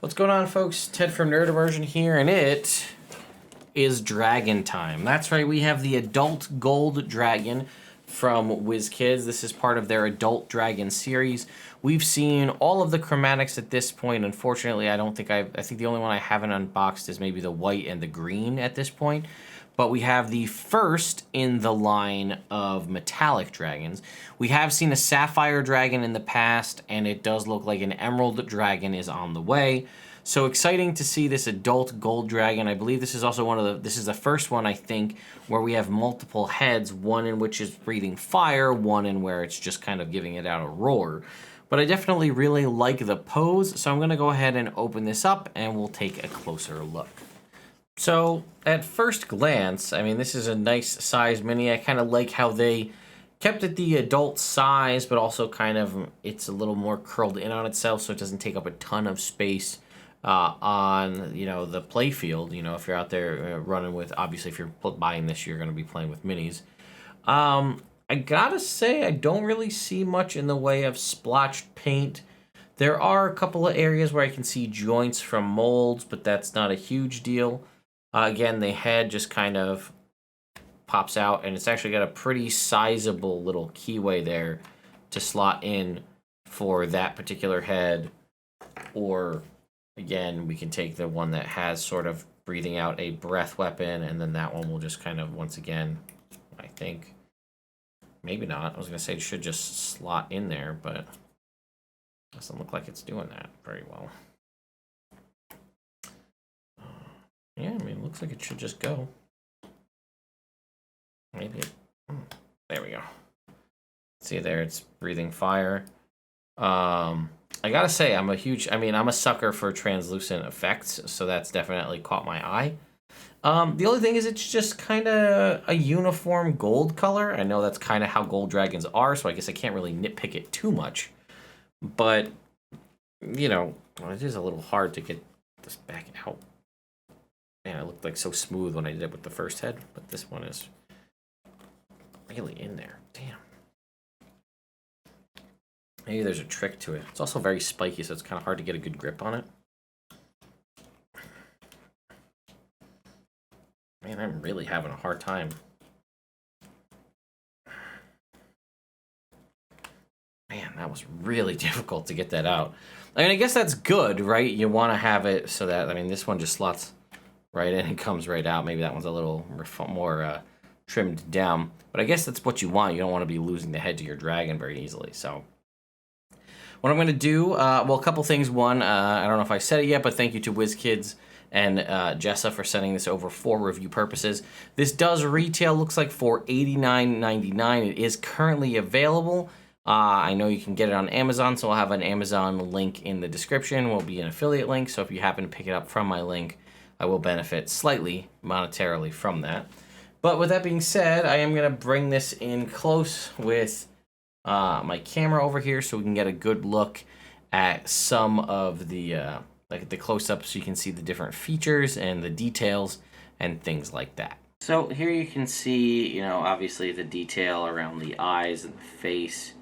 What's going on, folks? Ted from Immersion here, and it is dragon time. That's right, we have the adult gold dragon from WizKids. This is part of their adult dragon series. We've seen all of the chromatics at this point. Unfortunately, I think the only one I haven't unboxed is maybe the white and the green at this point. But we have the first in the line of metallic dragons. We have seen a sapphire dragon in the past, and it does look like an emerald dragon is on the way. So exciting to see this adult gold dragon. I believe this is also this is the first one, I think, where we have multiple heads, one in which is breathing fire, one in where it's just kind of giving it out a roar. But I definitely really like the pose, so I'm gonna go ahead and open this up and we'll take a closer look. So, at first glance, I mean, this is a nice size mini. I kind of like how they kept it the adult size, but also kind of, it's a little more curled in on itself, so it doesn't take up a ton of space on, the play field. If you're out there running with, obviously, if you're buying this, you're going to be playing with minis. I gotta say, I don't really see much in the way of splotched paint. There are a couple of areas where I can see joints from molds, but that's not a huge deal. Again, the head just kind of pops out, and it's actually got a pretty sizable little keyway there to slot in for that particular head. Or, again, we can take the one that has sort of breathing out a breath weapon, and then that one will just kind of, once again, I think, maybe not. I was going to say it should just slot in there, but it doesn't look like it's doing that very well. Yeah, I mean, it looks like it should just go. Maybe there we go. See there, it's breathing fire. I gotta say, I'm a sucker for translucent effects, so that's definitely caught my eye. The only thing is it's just kind of a uniform gold color. I know that's kind of how gold dragons are, so I guess I can't really nitpick it too much. But, it is a little hard to get this back out. Man, it looked like so smooth when I did it with the first head, but this one is really in there. Damn. Maybe there's a trick to it. It's also very spiky, so it's kind of hard to get a good grip on it. Man, I'm really having a hard time. Man, that was really difficult to get that out. I mean, I guess that's good, right? You want to have it so that, this one just slots right in and comes right out. Maybe that one's a little more trimmed down. But I guess that's what you want. You don't want to be losing the head to your dragon very easily. So what I'm going to do, a couple things. One, I don't know if I said it yet, but thank you to WizKids and Jessa for sending this over for review purposes. This does retail, looks like, for $89.99. It is currently available. I know you can get it on Amazon, so I'll have an Amazon link in the description. Will be an affiliate link, so if you happen to pick it up from my link, I will benefit slightly monetarily from that. But with that being said, I am going to bring this in close with my camera over here so we can get a good look at some of the the close-ups, so you can see the different features and the details and things like that. So here you can see, obviously the detail around the eyes and the face.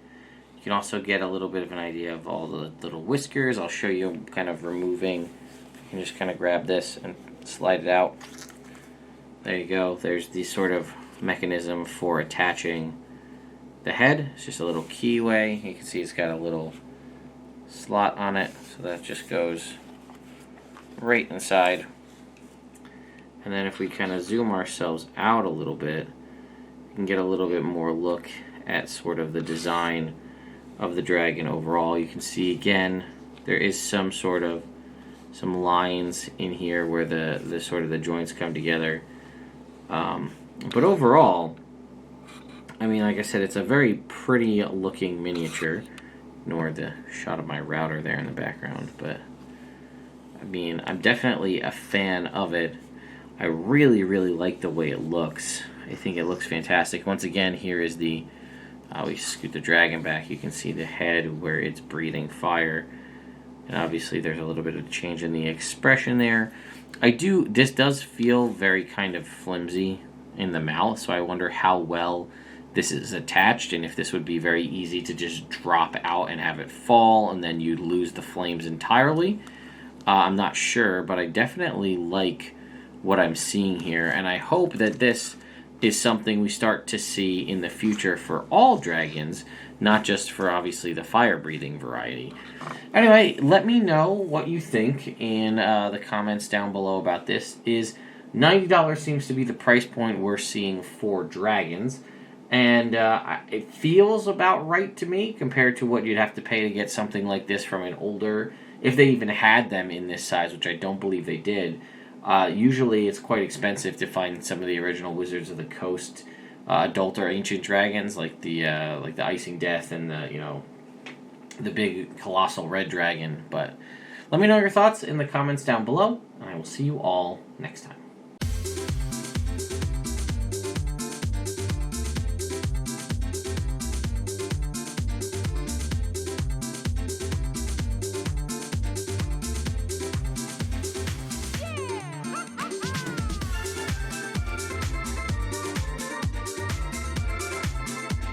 You can also get a little bit of an idea of all the little whiskers. I'll show you kind of removing. You can just kind of grab this and slide it out. There you go. There's the sort of mechanism for attaching the head. It's just a little keyway. You can see it's got a little slot on it, so that just goes right inside. And then if we kind of zoom ourselves out a little bit, we can get a little bit more look at sort of the design of the dragon overall. You can see again there is some lines in here where the sort of the joints come together. But overall, like I said, it's a very pretty looking miniature. Ignore the shot of my router there in the background, but I'm definitely a fan of it. I really, really like the way it looks. I think it looks fantastic. Once again, here is we scoot the dragon back. You can see the head where it's breathing fire. And obviously there's a little bit of change in the expression there. This does feel very kind of flimsy in the mouth, so I wonder how well this is attached, and if this would be very easy to just drop out and have it fall, and then you'd lose the flames entirely. I'm not sure, but I definitely like what I'm seeing here, and I hope that this is something we start to see in the future for all dragons, not just for obviously the fire-breathing variety. Anyway, let me know what you think in the comments down below about this. Is $90 seems to be the price point we're seeing for dragons, and it feels about right to me compared to what you'd have to pay to get something like this from an older, if they even had them in this size, which I don't believe they did. Usually, it's quite expensive to find some of the original Wizards of the Coast adult or ancient dragons, like the Icing Death and the big colossal red dragon. But let me know your thoughts in the comments down below, and I will see you all next time.